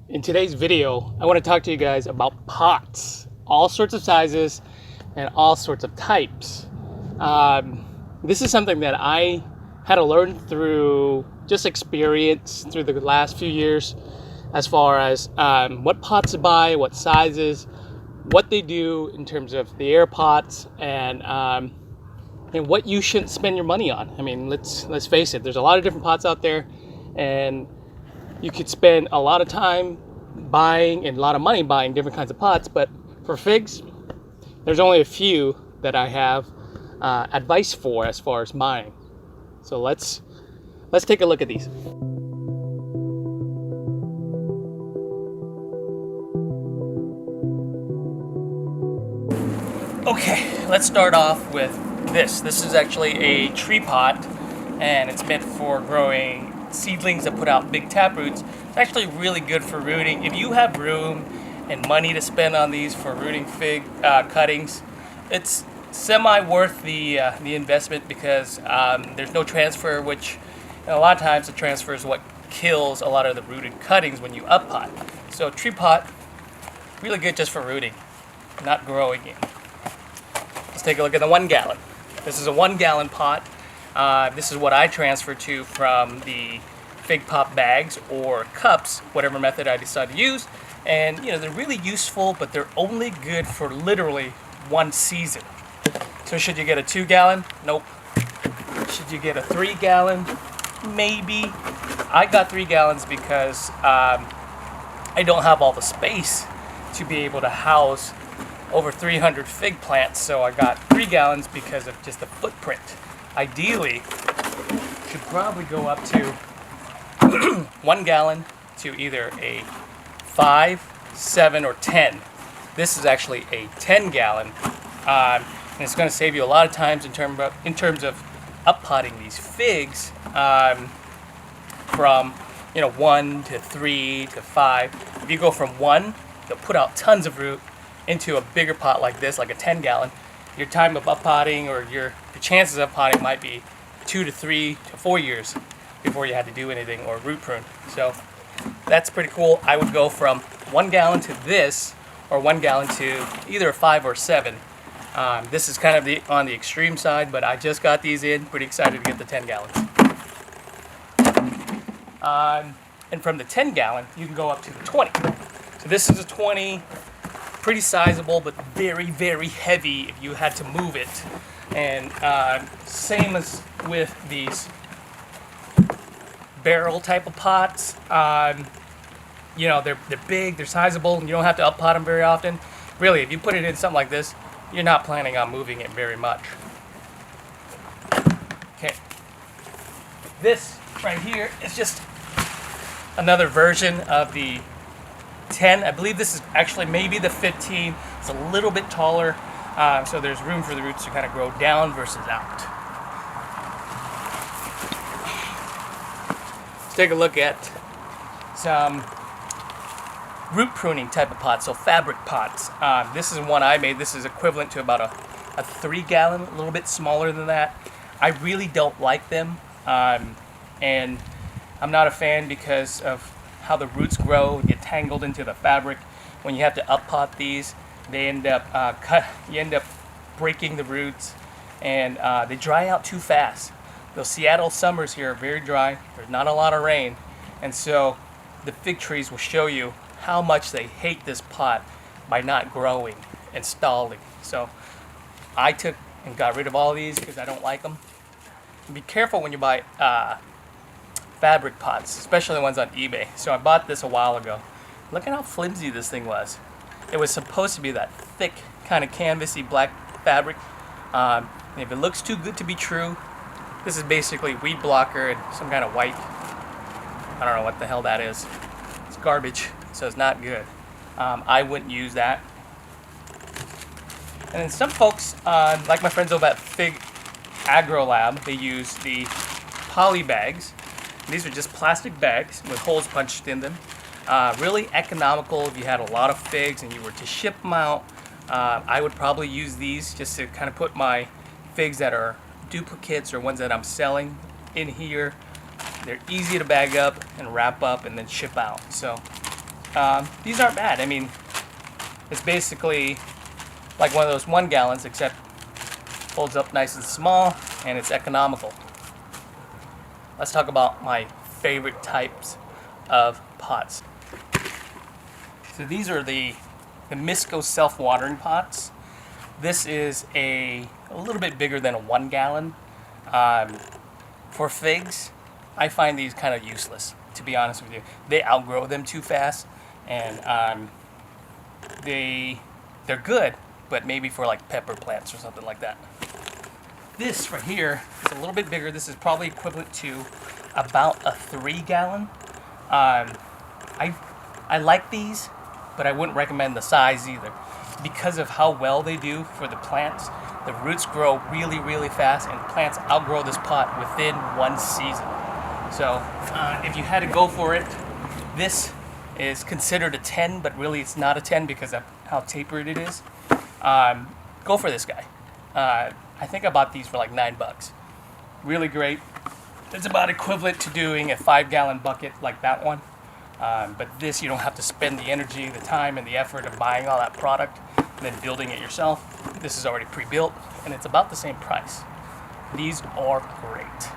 In today's video, I want to talk to you guys about pots, all sorts of sizes and all sorts of types. This is something that I had to learn through just experience through the last few years, as far as what pots to buy, what sizes, what they do in terms of the air pots, and what you shouldn't spend your money on. I mean, let's face it. There's a lot of different pots out there, and you could spend a lot of time buying and a lot of money buying different kinds of pots, but for figs, there's only a few that I have advice for as far as buying. So let's take a look at these. Okay, let's start off with this. This is actually a tree pot, and it's meant for growing seedlings that put out big tap roots. It's actually really good for rooting. If you have room and money to spend on these for rooting fig cuttings, it's semi worth the investment, because there's no transfer, which a lot of times the transfer is what kills a lot of the rooted cuttings when you up pot. So tree pot, really good just for rooting, not growing in. Let's take a look at the 1 gallon. This is a 1 gallon pot. This is what I transfer to from the fig pop bags or cups, whatever method I decide to use. And they're really useful, but they're only good for literally one season. So should you get a 2 gallon? Nope. Should you get a 3 gallon? Maybe. I got 3 gallons because I don't have all the space to be able to house over 300 fig plants, so I got 3 gallons because of just the footprint. Ideally, should probably go up to 1 gallon to either a 5, 7, or 10. This is actually a 10 gallon, and it's going to save you a lot of times in terms of up potting these figs from 1 to 3 to 5. If you go from 1, they'll put out tons of root, into a bigger pot like this, like a 10 gallon. Your time of up potting, or your chances of potting, might be 2 to 3 to 4 years before you had to do anything or root prune. So that's pretty cool. I would go from 1 gallon to this, or 1 gallon to either a 5 or 7. This is kind of on the extreme side, but I just got these in. Pretty excited to get the 10 gallons. And from the 10 gallon, you can go up to the 20. So this is a 20. Pretty sizable, but very, very heavy if you had to move it. And same as with these barrel type of pots. They're big, they're sizable, and you don't have to up pot them very often. Really, if you put it in something like this, you're not planning on moving it very much. Okay. This right here is just another version of the 10. I believe this is actually maybe the 15. It's a little bit taller, so there's room for the roots to kind of grow down versus out. Let's take a look at some root pruning type of pots, so fabric pots. This is one I made. This is equivalent to about a 3 gallon, a little bit smaller than that. I really don't like them, and I'm not a fan because of how the roots grow and get tangled into the fabric. When you have to up pot these, they end up you end up breaking the roots, and they dry out too fast. Those Seattle summers here are very dry. There's not a lot of rain, and so the fig trees will show you how much they hate this pot by not growing and stalling. So I took and got rid of all these because I don't like them. And be careful when you buy fabric pots, especially the ones on eBay. So I bought this a while ago. Look at how flimsy this thing was. It was supposed to be that thick, kind of canvasy black fabric. And if it looks too good to be true, this is basically weed blocker and some kind of white, I don't know what the hell that is. It's garbage, so it's not good. I wouldn't use that. And then some folks, like my friends over at Fig Agro Lab, they use the poly bags. These are just plastic bags with holes punched in them. Really economical if you had a lot of figs and you were to ship them out. I would probably use these just to kind of put my figs that are duplicates or ones that I'm selling in here. They're easy to bag up and wrap up and then ship out. So these aren't bad. I mean, it's basically like one of those 1 gallons, except folds up nice and small, and it's economical. Let's talk about my favorite types of pots. So these are the Misco self-watering pots. This is a little bit bigger than a 1 gallon. For figs, I find these kind of useless, to be honest with you. They outgrow them too fast, and they're good, but maybe for like pepper plants or something like that. This right here is a little bit bigger. This is probably equivalent to about a 3 gallon. I like these, but I wouldn't recommend the size either because of how well they do for the plants. The roots grow really, really fast, and plants outgrow this pot within 1 season. So if you had to go for it, this is considered a 10, but really it's not a 10 because of how tapered it is. Go for this guy. I think I bought these for like $9. Really great. It's about equivalent to doing a 5 gallon bucket like that one. But this, you don't have to spend the energy, the time, and the effort of buying all that product and then building it yourself. This is already pre-built, and it's about the same price. These are great.